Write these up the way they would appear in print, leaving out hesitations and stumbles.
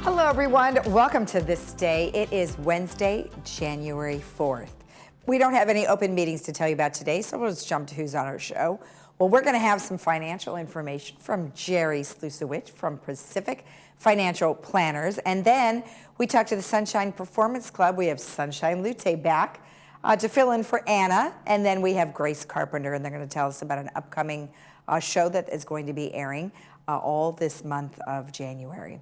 Hello, everyone. Welcome to This Day. It is Wednesday, January 4th. We don't have any open meetings to tell you about today, so we'll just jump to who's on our show. Well, we're going to have some financial information from Jerry Slusowicz from Pacific Financial Planners. And then we talk to the Sunshine Performance Club. We have Sunshine Lute back to fill in for Anna. And then we have Grace Carpenter, and they're going to tell us about an upcoming show that is going to be airing all this month of January.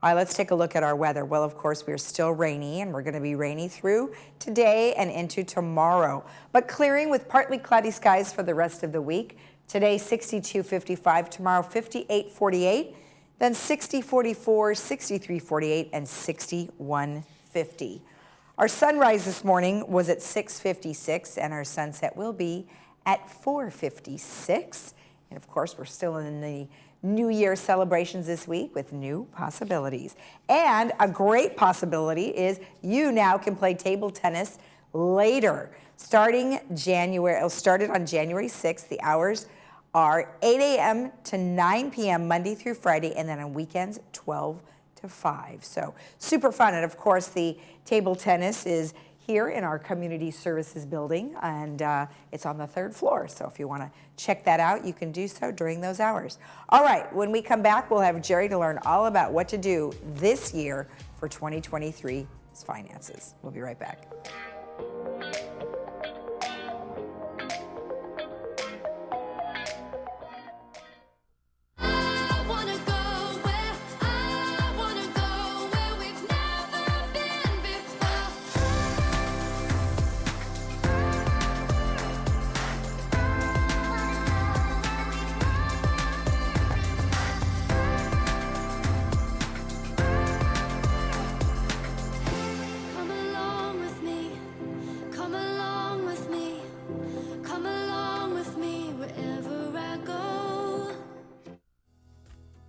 All right, let's take a look at our weather. Well, of course, we're still rainy, and we're going to be rainy through today and into tomorrow. But clearing with partly cloudy skies for the rest of the week. Today, 62-55. Tomorrow, 58-48. Then 60-44, 63-48, and 61-50. Our sunrise this morning was at 6:56, and our sunset will be at 4:56. And, of course, we're still in the New Year celebrations this week with new possibilities. And a great possibility is you now can play table tennis later. Started on January 6th. The hours are 8 a.m. to 9 p.m. Monday through Friday, and then on weekends, 12 to 5. So super fun. And, of course, the table tennis is here in our community services building, and it's on the 3rd floor. So if you want to check that out, you can do so during those hours. All right, when we come back, we'll have Jerry to learn all about what to do this year for 2023's finances. We'll be right back.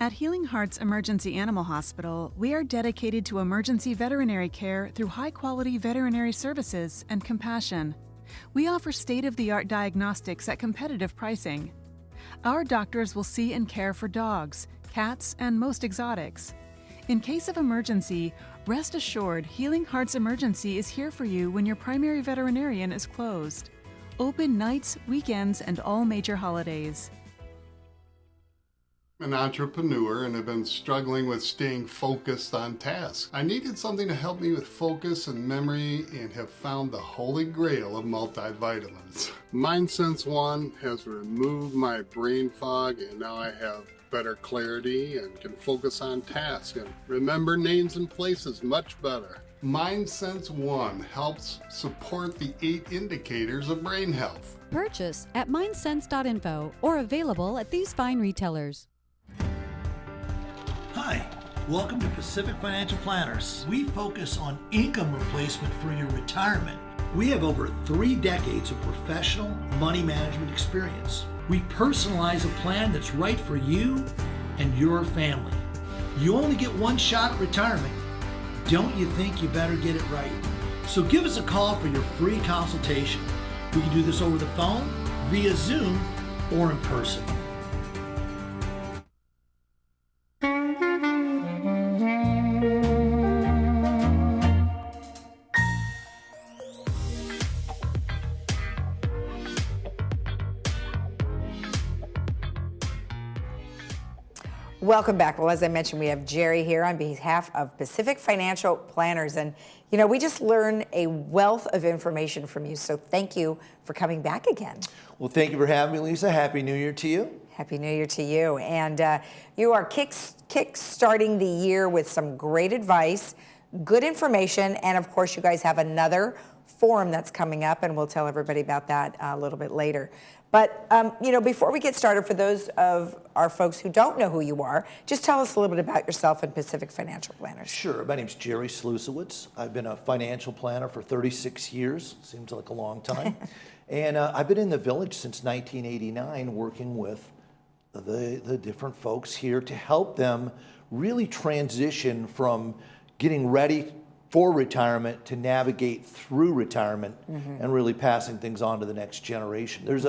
At Healing Hearts Emergency Animal Hospital, we are dedicated to emergency veterinary care through high-quality veterinary services and compassion. We offer state-of-the-art diagnostics at competitive pricing. Our doctors will see and care for dogs, cats, and most exotics. In case of emergency, rest assured Healing Hearts Emergency is here for you when your primary veterinarian is closed. Open nights, weekends, and all major holidays. I'm an entrepreneur and have been struggling with staying focused on tasks. I needed something to help me with focus and memory and have found the holy grail of multivitamins. MindSense One has removed my brain fog, and now I have better clarity and can focus on tasks and remember names and places much better. MindSense One helps support the 8 indicators of brain health. Purchase at mindsense.info or available at these fine retailers. Hi, welcome to Pacific Financial Planners. We focus on income replacement for your retirement. We have over 3 decades of professional money management experience. We personalize a plan that's right for you and your family. You only get one shot at retirement. Don't you think you better get it right? So give us a call for your free consultation. We can do this over the phone, via Zoom, or in person. Welcome back. Well, as I mentioned, we have Jerry here on behalf of Pacific Financial Planners. And, you know, we just learned a wealth of information from you. So thank you for coming back again. Well, thank you for having me, Lisa. Happy New Year to you. Happy New Year to you. And you are kick-starting the year with some great advice, good information, and, of course, you guys have another forum that's coming up, and we'll tell everybody about that a little bit later. But, you know, before we get started, for those of our folks who don't know who you are, just tell us a little bit about yourself and Pacific Financial Planners. Sure. My name's Jerry Slusowicz. I've been a financial planner for 36 years. Seems like a long time. And I've been in the village since 1989 working with the different folks here to help them really transition from getting ready for retirement to navigate through retirement and really passing things on to the next generation. There's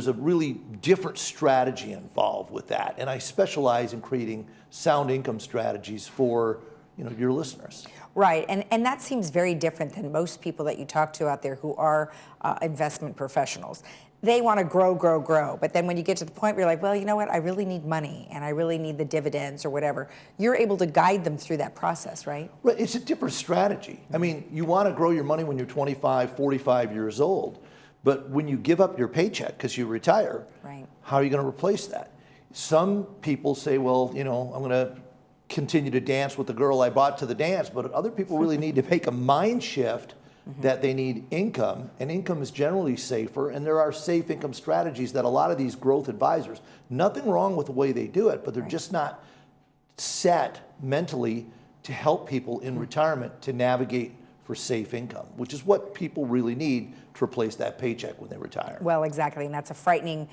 a really different strategy involved with that, and I specialize in creating sound income strategies for your listeners. Right, and that seems very different than most people that you talk to out there who are investment professionals. They want to grow, grow, grow, but then when you get to the point where you're like, well, you know what, I really need money and I really need the dividends or whatever, you're able to guide them through that process, right? Right, it's a different strategy. I mean, you want to grow your money when you're 25, 45 years old, but when you give up your paycheck because you retire, right, how are you going to replace that? Some people say, well, I'm going to continue to dance with the girl I brought to the dance, but other people really need to make a mind shift that they need income, and income is generally safer, and there are safe income strategies that a lot of these growth advisors, nothing wrong with the way they do it, but they're just not set mentally to help people in retirement to navigate for safe income, which is what people really need to replace that paycheck when they retire. Well, exactly, and that's a frightening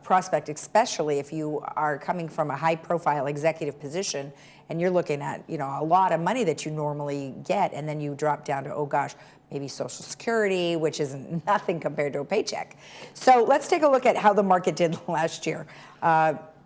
prospect, especially if you are coming from a high-profile executive position and you're looking at, a lot of money that you normally get, and then you drop down to, oh gosh, maybe Social Security, which is nothing compared to a paycheck. So let's take a look at how the market did last year.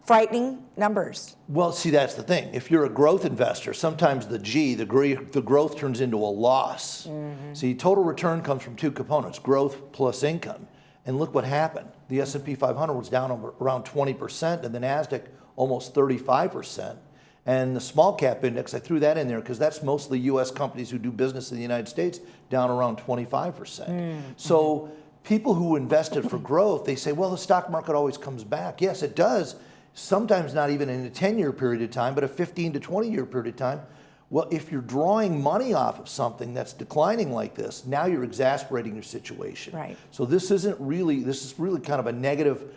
Frightening numbers. Well, see, that's the thing. If you're a growth investor, sometimes the growth turns into a loss. See, total return comes from two components, growth plus income. And look what happened. The S&P 500 was down around 20%, and the NASDAQ almost 35%. And the small cap index, I threw that in there because that's mostly U.S. companies who do business in the United States, down around 25%. So people who invested for growth, they say, well, the stock market always comes back. Yes, it does. Sometimes not even in a 10-year period of time, but a 15 to 20-year period of time. Well, if you're drawing money off of something that's declining like this, now you're exasperating your situation. Right. So this is really kind of a negative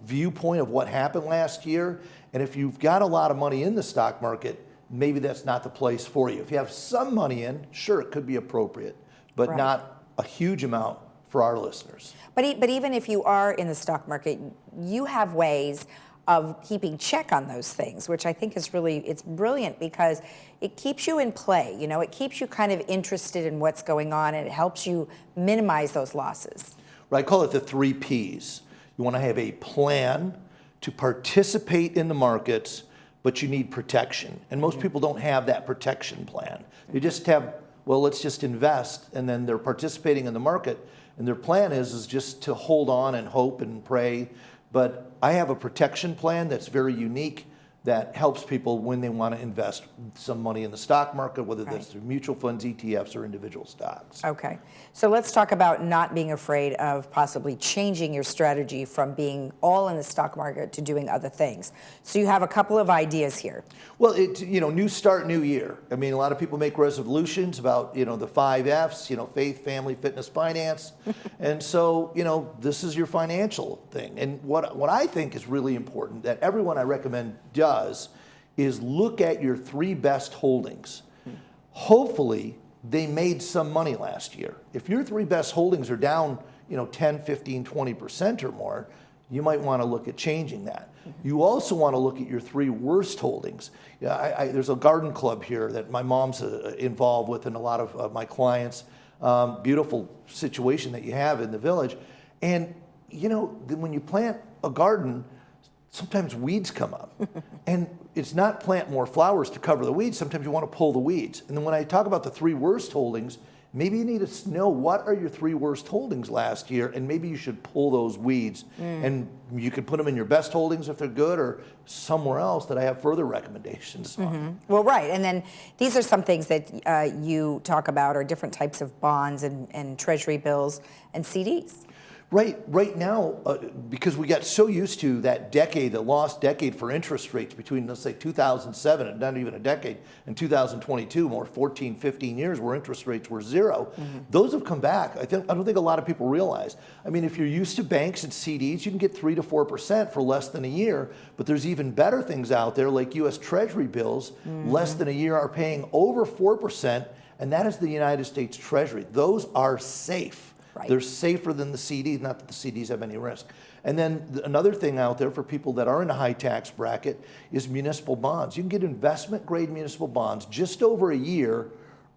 viewpoint of what happened last year. And if you've got a lot of money in the stock market, maybe that's not the place for you. If you have some money in, sure, it could be appropriate, but not a huge amount for our listeners. But even if you are in the stock market, you have ways of keeping check on those things, which I think is it's brilliant because it keeps you in play. It keeps you kind of interested in what's going on, and it helps you minimize those losses. Right, I call it the 3 Ps. You want to have a plan to participate in the markets, but you need protection. And most people don't have that protection plan. They just have, well, let's just invest, and then they're participating in the market, and their plan is just to hold on and hope and pray. But I have a protection plan that's very unique that helps people when they want to invest some money in the stock market, whether that's through mutual funds, ETFs, or individual stocks. Okay. So let's talk about not being afraid of possibly changing your strategy from being all in the stock market to doing other things. So you have a couple of ideas here. Well, new start, new year. I mean, a lot of people make resolutions about, the 5 Fs, faith, family, fitness, finance. And so, this is your financial thing. And what I think is really important that everyone I recommend does is look at your 3 best holdings. Hopefully, they made some money last year. If your 3 best holdings are down, 10, 15, 20% or more, you might want to look at changing that. You also want to look at your 3 worst holdings. There's a garden club here that my mom's involved with and a lot of my clients. Beautiful situation that you have in the village. And, when you plant a garden, sometimes weeds come up. And it's not plant more flowers to cover the weeds. Sometimes you want to pull the weeds. And then when I talk about the 3 worst holdings, maybe you need to know what are your 3 worst holdings last year, and maybe you should pull those weeds. And you could put them in your best holdings if they're good, or somewhere else that I have further recommendations on. Well, right. And then these are some things that you talk about are different types of bonds and treasury bills and CDs. Right now, because we got so used to that decade, the lost decade for interest rates between, let's say, 2007, and not even a decade, and 2022, more 14, 15 years where interest rates were 0. Those have come back. I don't think a lot of people realize. I mean, if you're used to banks and CDs, you can get 3 to 4% for less than a year, but there's even better things out there like U.S. Treasury bills, less than a year are paying over 4%, and that is the United States Treasury. Those are safe. Right. They're safer than the CDs, not that the CDs have any risk. And then another thing out there for people that are in a high tax bracket is municipal bonds. You can get investment grade municipal bonds just over a year,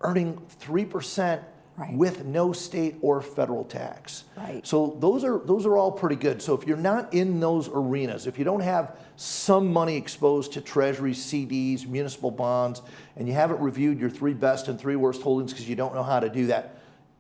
earning 3% Right. with no state or federal tax. Right. So those are all pretty good. So if you're not in those arenas, if you don't have some money exposed to treasuries, CDs, municipal bonds, and you haven't reviewed your 3 best and 3 worst holdings because you don't know how to do that,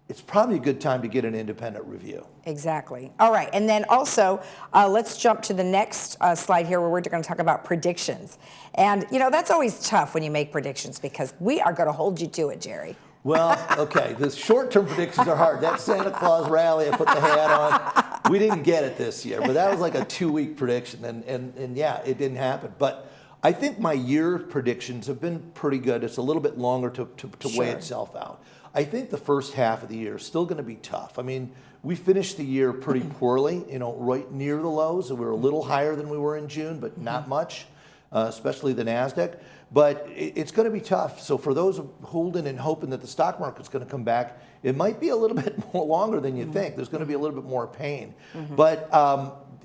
it's probably a good time to get an independent review. Exactly. All right. And then also, let's jump to the next slide here where we're going to talk about predictions. And, you know, that's always tough when you make predictions because we are going to hold you to it, Jerry. Well, okay, the short-term predictions are hard. That Santa Claus rally, I put the hat on. We didn't get it this year, but that was like a 2-week prediction, and yeah, it didn't happen. But I think my year predictions have been pretty good. It's a little bit longer to weigh itself out. I think the first half of the year is still going to be tough. I mean, we finished the year pretty poorly, you know, right near the lows. We were a little higher than we were in June, but not much, especially the NASDAQ. But it's going to be tough. So for those holding and hoping that the stock market's going to come back, it might be a little bit more longer than you think. There's going to be a little bit more pain. But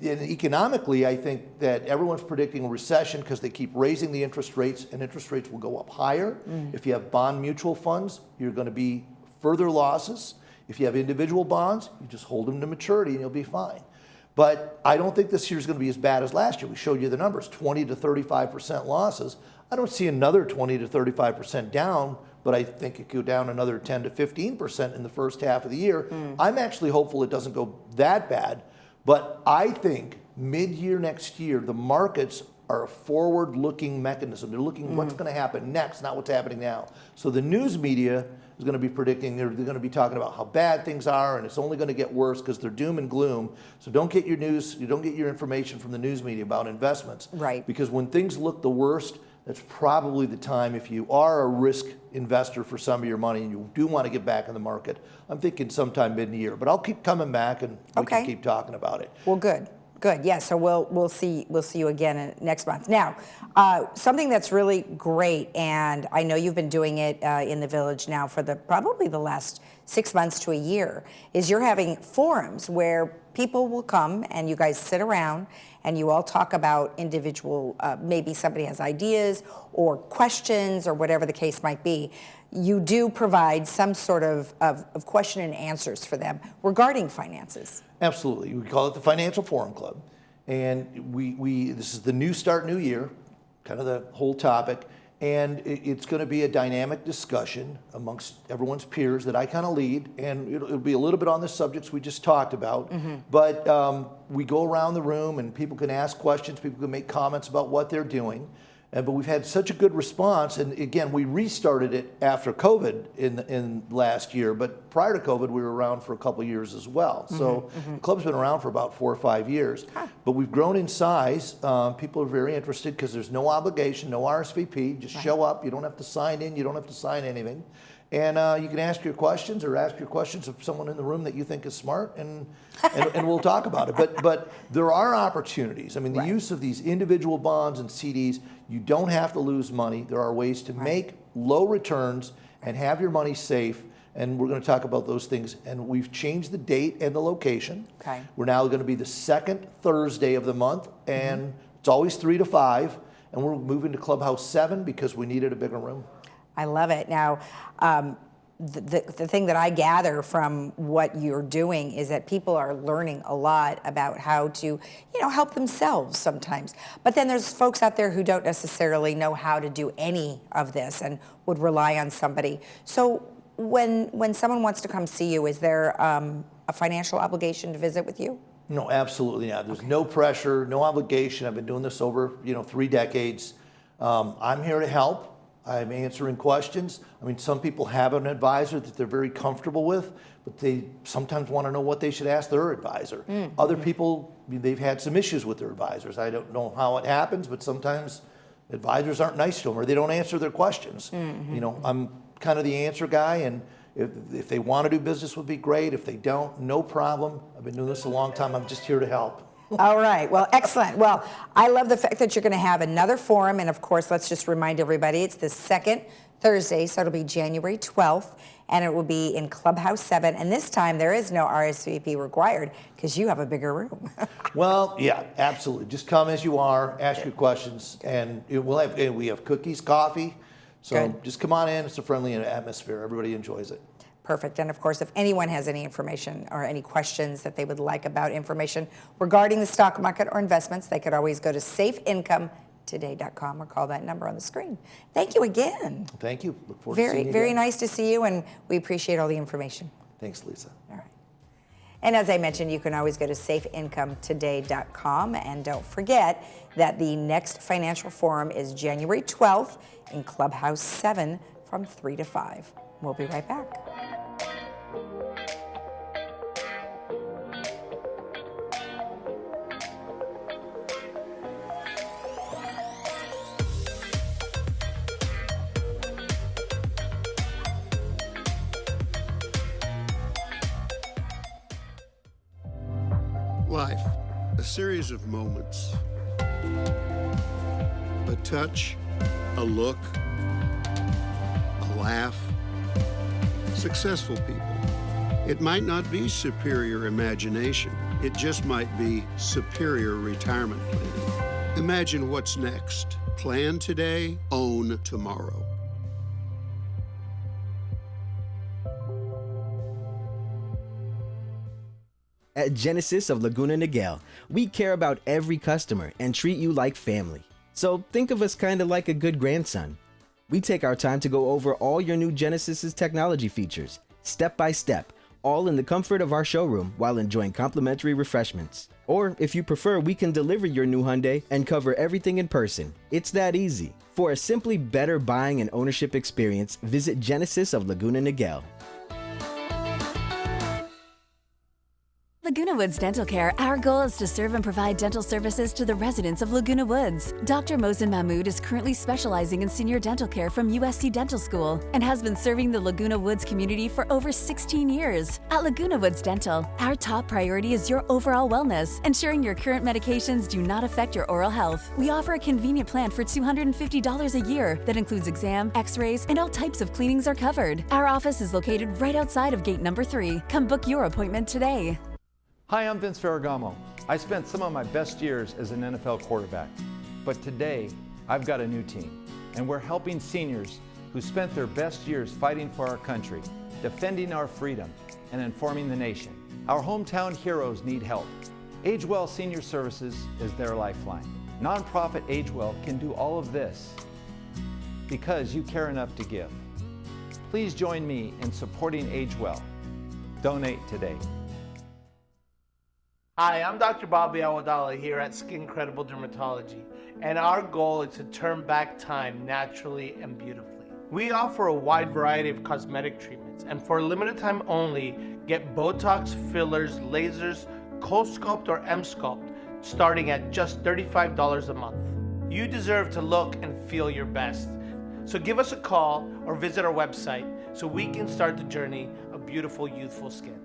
economically, I think that everyone's predicting a recession because they keep raising the interest rates, and interest rates will go up higher. If you have bond mutual funds, you're going to be further losses. If you have individual bonds, you just hold them to maturity and you'll be fine. But I don't think this year's going to be as bad as last year. We showed you the numbers, 20 to 35% losses. I don't see another 20 to 35% down, but I think it could go down another 10 to 15% in the first half of the year. I'm actually hopeful it doesn't go that bad, but I think mid-year next year, the markets are a forward-looking mechanism. They're looking what's going to happen next, not what's happening now. So the news media is going to be predicting, they're going to be talking about how bad things are, and it's only going to get worse because they're doom and gloom. So don't get your news, you don't get your information from the news media about investments. Right. Because when things look the worst, that's probably the time, if you are a risk investor for some of your money and you do want to get back in the market, I'm thinking sometime mid-year. But I'll keep coming back and we can keep talking about it. Well, good. Good. Yeah. So we'll see you again next month. Now, something that's really great, and I know you've been doing it in the village now for probably the last 6 months to a year, is you're having forums where people will come and you guys sit around and you all talk about individual, maybe somebody has ideas or questions or whatever the case might be. You do provide some sort of question and answers for them regarding finances. Absolutely. We call it the Financial Forum Club. And this is the New Start, New Year, kind of the whole topic. And it's going to be a dynamic discussion amongst everyone's peers that I kind of lead. And it'll be a little bit on the subjects we just talked about. But we go around the room and people can ask questions, people can make comments about what they're doing. But we've had such a good response, and again, we restarted it after COVID in last year, but prior to COVID, we were around for a couple of years as well. So the club's been around for about 4 or 5 years, but we've grown in size. People are very interested because there's no obligation, no RSVP, just show up. You don't have to sign in, you don't have to sign anything. And you can ask your questions or ask your questions of someone in the room that you think is smart, and we'll talk about it. But there are opportunities. I mean, the use of these individual bonds and CDs, you don't have to lose money. There are ways to make low returns and have your money safe. And we're going to talk about those things. And we've changed the date and the location. Okay. We're now going to be the second Thursday of the month, and it's always 3 to 5. And we're moving to Clubhouse 7 because we needed a bigger room. I love it. Now, the thing that I gather from what you're doing is that people are learning a lot about how to, help themselves sometimes. But then there's folks out there who don't necessarily know how to do any of this and would rely on somebody. So when someone wants to come see you, is there a financial obligation to visit with you? No, absolutely not. There's no pressure, no obligation. I've been doing this over, 3 decades. I'm here to help. I'm answering questions. I mean, some people have an advisor that they're very comfortable with, but they sometimes want to know what they should ask their advisor. Other people, they've had some issues with their advisors. I don't know how it happens, but sometimes advisors aren't nice to them or they don't answer their questions. I'm kind of the answer guy, and if they want to do business with me, great. If they don't, no problem. I've been doing this a long time. I'm just here to help. All right. Well, excellent. Well, I love the fact that you're going to have another forum. And of course, let's just remind everybody, it's the second Thursday, so it'll be January 12th, and it will be in Clubhouse 7. And this time, there is no RSVP required because you have a bigger room. Well, yeah, absolutely. Just come as you are, ask your questions, and we have cookies, coffee. So just come on in. It's a friendly atmosphere. Everybody enjoys it. Perfect. And of course, if anyone has any information or any questions that they would like about information regarding the stock market or investments, they could always go to safeincometodaycom or call that number on the screen. Thank you again. Thank you. Look forward to seeing you Very again. nice to see you, and we appreciate all the information. Thanks, Lisa. All right. And as I mentioned, you can always go to safeincometodaycom, and don't forget that the next financial forum is January 12th in Clubhouse 7 from 3 to 5. We'll be right back. Life, a series of moments. A touch, a look, a laugh. Successful people. It might not be superior imagination. It just might be superior retirement planning. Imagine what's next. Plan today, own tomorrow. At Genesis of Laguna Niguel, we care about every customer and treat you like family. So think of us kind of like a good grandson. We take our time to go over all your new Genesis's technology features, step by step, all in the comfort of our showroom while enjoying complimentary refreshments. Or if you prefer, we can deliver your new Hyundai and cover everything in person. It's that easy. For a simply better buying and ownership experience, visit Genesis of Laguna Niguel. Laguna Woods Dental Care, our goal is to serve and provide dental services to the residents of Laguna Woods. Dr. Mohsen Mahmood is currently specializing in senior dental care from USC Dental School and has been serving the Laguna Woods community for over 16 years. At Laguna Woods Dental, our top priority is your overall wellness, ensuring your current medications do not affect your oral health. We offer a convenient plan for $250 a year that includes exam, x-rays, and all types of cleanings are covered. Our office is located right outside of gate number 3. Come book your appointment today. Hi, I'm Vince Ferragamo. I spent some of my best years as an NFL quarterback, but today I've got a new team, and we're helping seniors who spent their best years fighting for our country, defending our freedom, and informing the nation. Our hometown heroes need help. AgeWell Senior Services is their lifeline. Nonprofit AgeWell can do all of this because you care enough to give. Please join me in supporting AgeWell. Donate today. Hi, I'm Dr. Bobby Awadala here at Skin Credible Dermatology, and our goal is to turn back time naturally and beautifully. We offer a wide variety of cosmetic treatments, and for a limited time only, get Botox, fillers, lasers, CoSculpt or M-Sculpt, starting at just $35 a month. You deserve to look and feel your best. So give us a call or visit our website so we can start the journey of beautiful, youthful skin.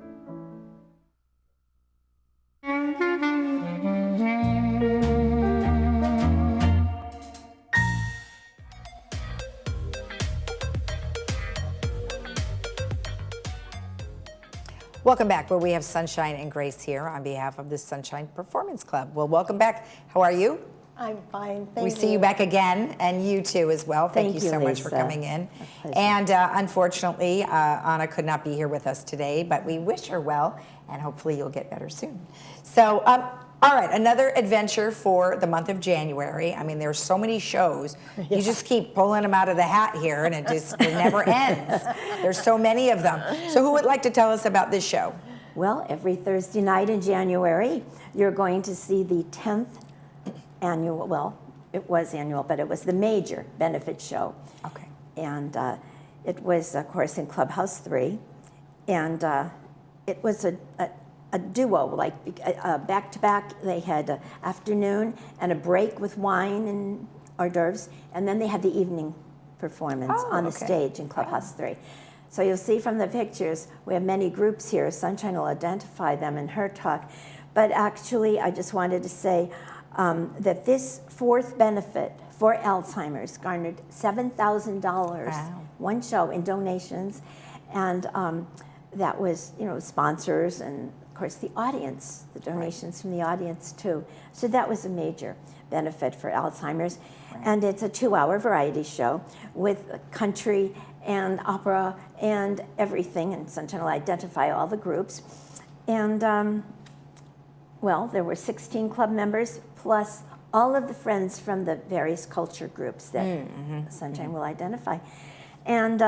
Welcome back, where we have Sunshine and Grace here on behalf of the Sunshine Performance Club. Well, welcome back. How are you? I'm fine, thank you. We see you back again, and you too as well. Thank you so much for coming in. And unfortunately, Anna could not be here with us today, but we wish her well, and hopefully you'll get better soon. So, all right, another adventure for the month of January. I mean, there's so many shows. You just keep pulling them out of the hat here, and it never ends. There's so many of them. So who would like to tell us about this show? Well, every Thursday night in January, you're going to see the 10th annual, well, it was annual, but it was the major benefit show. Okay. And it was, of course, in Clubhouse 3. And it was a duo, like back-to-back. They had an afternoon and a break with wine and hors d'oeuvres, and then they had the evening performance on the stage in Clubhouse 3. So you'll see from the pictures, we have many groups here. Sunshine will identify them in her talk. But actually, I just wanted to say that this fourth benefit for Alzheimer's garnered $7,000, one show, in donations. And that was, sponsors and, of course, the audience, the donations from the audience, too. So that was a major benefit for Alzheimer's. And it's a 2-hour variety show with country and opera and everything, and Sunshine will identify all the groups. And well, there were 16 club members plus all of the friends from the various culture groups that Sunshine will identify. And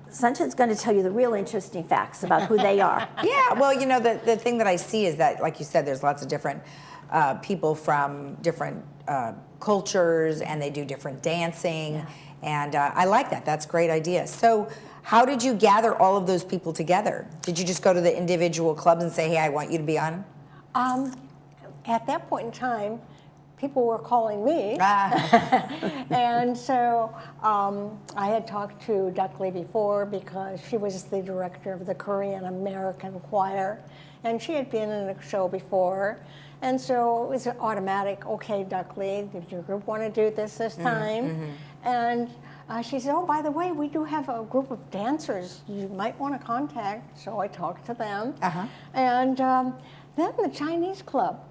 Sunshine's going to tell you the real interesting facts about who they are. Yeah, well, you know, the thing that I see is that, like you said, there's lots of different people from different cultures, and they do different dancing. Yeah. And I like that. That's a great idea. So how did you gather all of those people together? Did you just go to the individual clubs and say, hey, I want you to be on? At that point in time, people were calling me. And so I had talked to Duckley before because she was the director of the Korean American Choir, and she had been in a show before. And so it was automatic, okay, Duckley, did your group want to do this time? And she said, oh, by the way, we do have a group of dancers you might want to contact. So I talked to them. And then the Chinese club.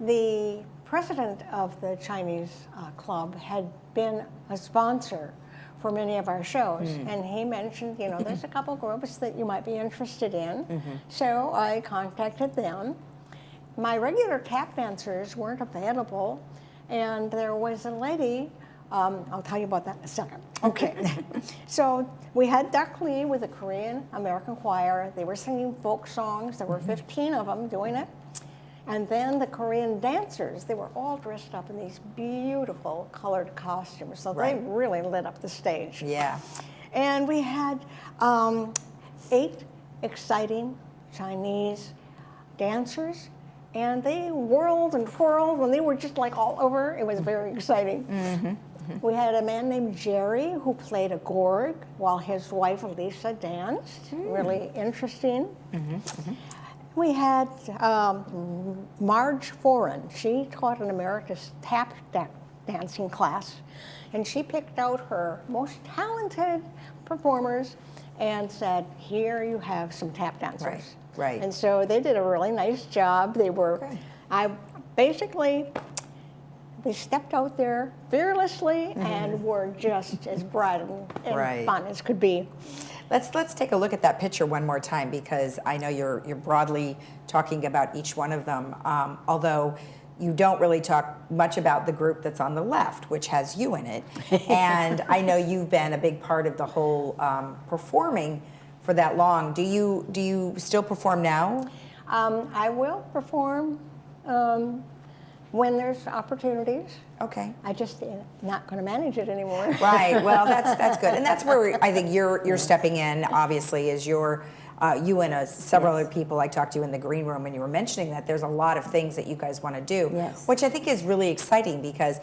The president of the Chinese club had been a sponsor for many of our shows, and he mentioned, you know, there's a couple groups that you might be interested in. So I contacted them. My regular tap dancers weren't available, and there was a lady, I'll tell you about that in a second. Okay. So we had Duckley with the Korean American Choir. They were singing folk songs. There were 15 of them doing it. And then the Korean dancers, they were all dressed up in these beautiful colored costumes. So they really lit up the stage. Yeah. And we had 8 exciting Chinese dancers. And they whirled and twirled, and they were just like all over. It was very exciting. We had a man named Jerry who played a gorg while his wife Lisa danced. Really interesting. We had Marge Foran. She taught an America's tap dancing class, and she picked out her most talented performers and said, here you have some tap dancers. Right. And so they did a really nice job. They were, they stepped out there fearlessly and were just as bright and fun as could be. Let's take a look at that picture one more time, because I know you're broadly talking about each one of them, although you don't really talk much about the group that's on the left, which has you in it. And I know you've been a big part of the whole performing for that long. Do you still perform now? I will perform when there's opportunities. Okay. I just not going to manage it anymore. Right. Well, that's good, and that's where I think you're stepping in. Obviously, is you and several other people. I talked to you in the green room, and you were mentioning that there's a lot of things that you guys want to do, which I think is really exciting, because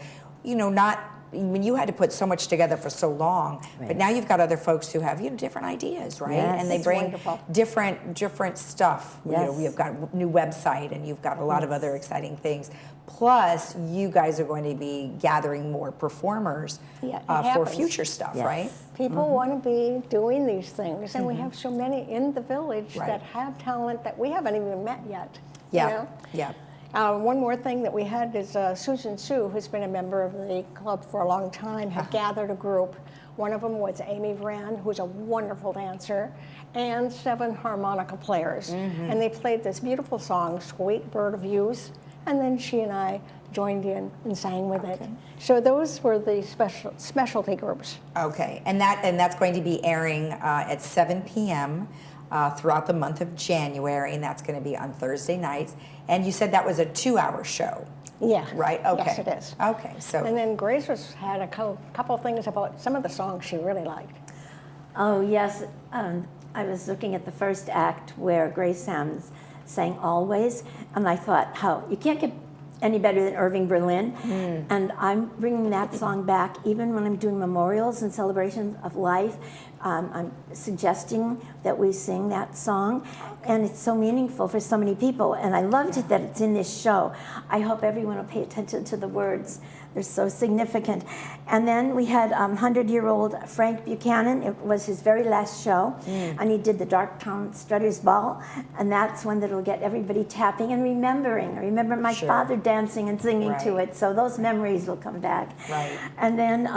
when you had to put so much together for so long, but now you've got other folks who have different ideas, right? Yes, and they bring different stuff. Yes. We've got a new website, and you've got a lot of other exciting things. Plus, you guys are going to be gathering more performers for future stuff, right? People want to be doing these things, and we have so many in the village that have talent that we haven't even met yet. Yeah. One more thing that we had is Susan Sue, who's been a member of the club for a long time, had gathered a group. One of them was Amy Vrand, who's a wonderful dancer, and 7 harmonica players. And they played this beautiful song, Sweet Bird of Youth, and then she and I joined in and sang with it. So those were the specialty groups. Okay, and that's going to be airing at 7 p.m. Throughout the month of January, and that's going to be on Thursday nights. And you said that was a 2-hour show. Yeah. Right? Okay. Yes, it is. Okay, so. And then Grace had a couple things about some of the songs she really liked. Oh, yes. I was looking at the first act where Grace Sams sang Always, and I thought, you can't get any better than Irving Berlin. And I'm bringing that song back even when I'm doing memorials and celebrations of life. I'm suggesting that we sing that song, and it's so meaningful for so many people, and I loved it that it's in this show. I hope everyone will pay attention to the words They're so significant. And then we had 100-year-old Frank Buchanan. It was his very last show. And he did the Darktown Strutters Ball. And that's one that'll get everybody tapping and remembering. I remember my father dancing and singing to it. So those memories will come back. Right. And then,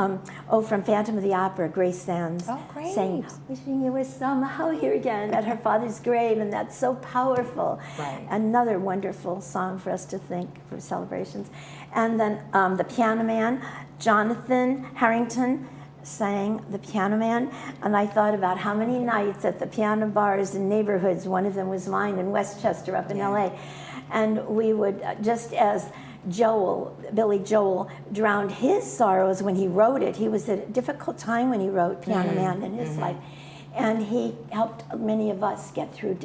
from Phantom of the Opera, Grace Sands sang, wishing you were somehow here again at her father's grave. And that's so powerful. Right. Another wonderful song for us to think for celebrations. And then the Piano Man, Jonathan Harrington, sang The Piano Man, and I thought about how many nights at the piano bars in neighborhoods, one of them was mine in Westchester up in LA, and we would, just as Billy Joel drowned his sorrows when he wrote it. He was at a difficult time when he wrote Piano Man in his life, and he helped many of us get through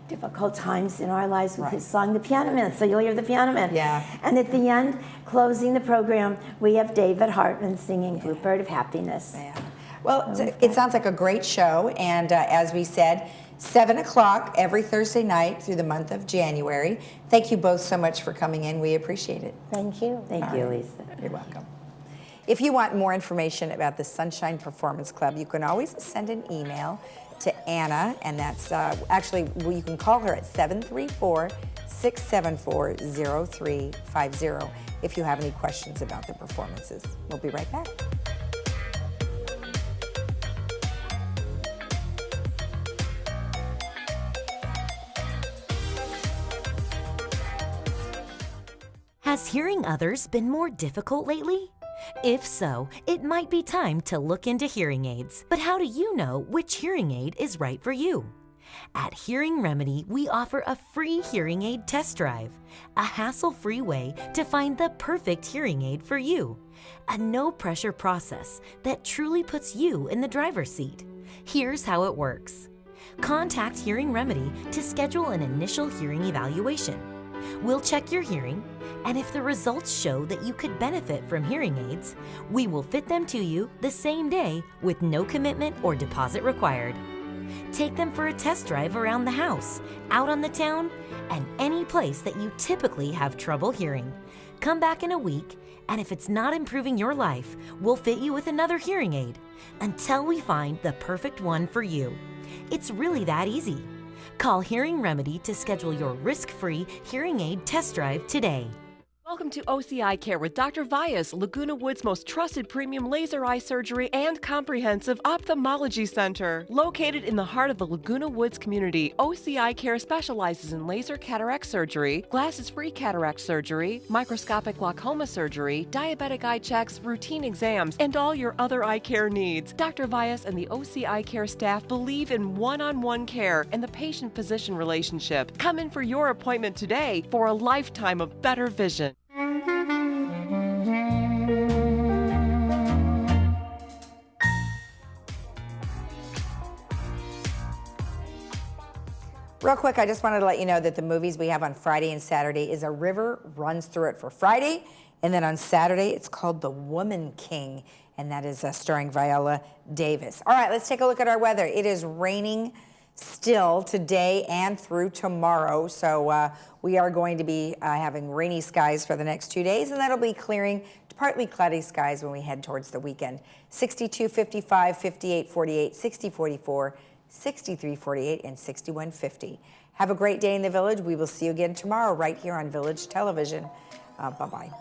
difficult times in our lives with his song, The Piano Man. So you'll hear The Piano Man. Yeah. And at the end, closing the program, we have David Hartman singing Bluebird of Happiness. Yeah. Well, it sounds like a great show. And as we said, 7 o'clock every Thursday night through the month of January. Thank you both so much for coming in. We appreciate it. Thank you. Thank you, Lisa. You're welcome. If you want more information about the Sunshine Performance Club, you can always send an email to Anna, and that's actually, you can call her at 734-674-0350 if you have any questions about the performances. We'll be right back. Has hearing others been more difficult lately? If so, it might be time to look into hearing aids. But how do you know which hearing aid is right for you? At Hearing Remedy, we offer a free hearing aid test drive, a hassle-free way to find the perfect hearing aid for you, a no-pressure process that truly puts you in the driver's seat. Here's how it works. Contact Hearing Remedy to schedule an initial hearing evaluation. We'll check your hearing, and if the results show that you could benefit from hearing aids, we will fit them to you the same day with no commitment or deposit required. Take them for a test drive around the house, out on the town, and any place that you typically have trouble hearing. Come back in a week, and if it's not improving your life, we'll fit you with another hearing aid until we find the perfect one for you. It's really that easy. Call Hearing Remedy to schedule your risk-free hearing aid test drive today. Welcome to OCI Care with Dr. Vyas, Laguna Woods' most trusted premium laser eye surgery and comprehensive ophthalmology center. Located in the heart of the Laguna Woods community, OCI Care specializes in laser cataract surgery, glasses-free cataract surgery, microscopic glaucoma surgery, diabetic eye checks, routine exams, and all your other eye care needs. Dr. Vyas and the OCI Care staff believe in one-on-one care and the patient-physician relationship. Come in for your appointment today for a lifetime of better vision. Real quick, I just wanted to let you know that the movies we have on Friday and Saturday is A River Runs Through It for Friday, and then on Saturday it's called The Woman King, and that is starring Viola Davis. All right, let's take a look at our weather. It is raining still today and through tomorrow, so we are going to be having rainy skies for the next 2 days, and that'll be clearing to partly cloudy skies when we head towards the weekend. 62, 55, 58, 48, 60, 44, 63, 48, and 61, 50. Have a great day in the Village. We will see you again tomorrow right here on Village Television. Bye-bye.